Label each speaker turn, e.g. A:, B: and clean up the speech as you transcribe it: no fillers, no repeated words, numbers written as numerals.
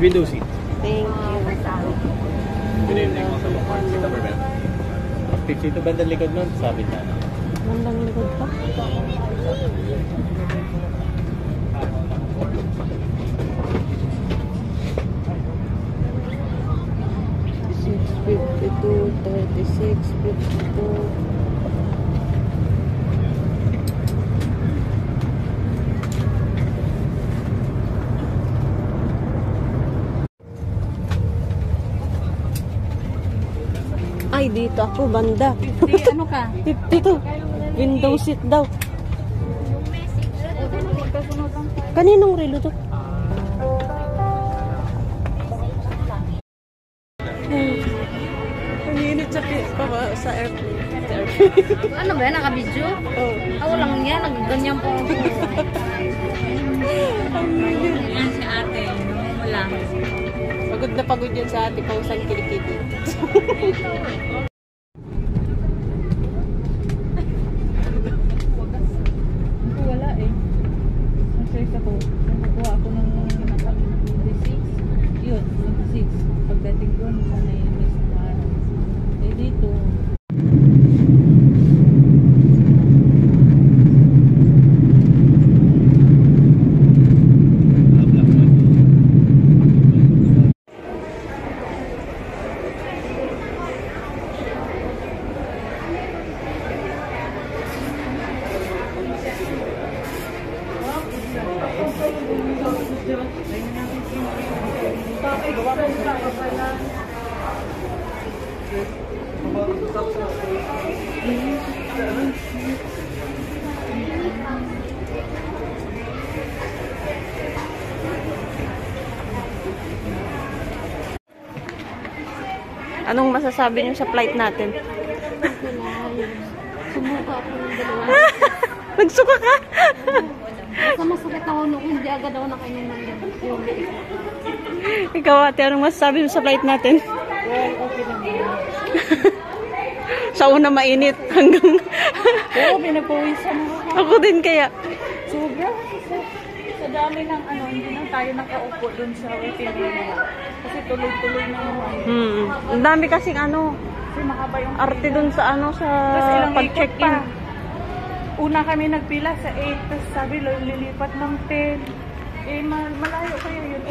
A: window seat.
B: Thank you.
A: Good evening, mga kapapart. Sita per bed. Picture ito ba ang likod nun? Sabit na.
B: Bandang likod pa. $652, $36.52. Ay, dito ako, banda.
C: 50, ano ka?
B: 52. Window seat daw. Kaninong relo to? Ang init sa airplane.
C: Ano ba yan? Naka-video?
B: Oh.
C: Ako lang yan. Nagaganyan po ako. Yan si ate. Wala.
B: Pagod na pagod yan sa ate. Pausang kilikili.
C: Wala eh. Nag-search ako. Nakakuha ako ng 26. Yun, 26. Pagdating doon, sana yung miss na araw. Eh dito.
B: Anong masasabi niyo sa flight natin?
C: Sumuka ako ng dalawa.
B: Nagsuka ka?
C: Basta masakit ako nung hindi agad ako nakainom ng yung
B: Ikaw ate, anong masasabi mo sa flight natin?
C: well, okay naman.
B: Sa una mainit hanggang...
C: Oo, pinagpawisan ako.
B: Ako din kaya.
C: Sobra. Sa dami ng ano, hindi na tayo nakaupo dun sa waiting room. Kasi tuloy-tuloy na naman.
B: Ang dami kasing ano,
C: Kasi makaba yung
B: arte dun sa ano, sa pag-check-in.
C: Una kami nagpila sa 8, tapos sabi lilipat ng 10. Eh, malayo kayo yun.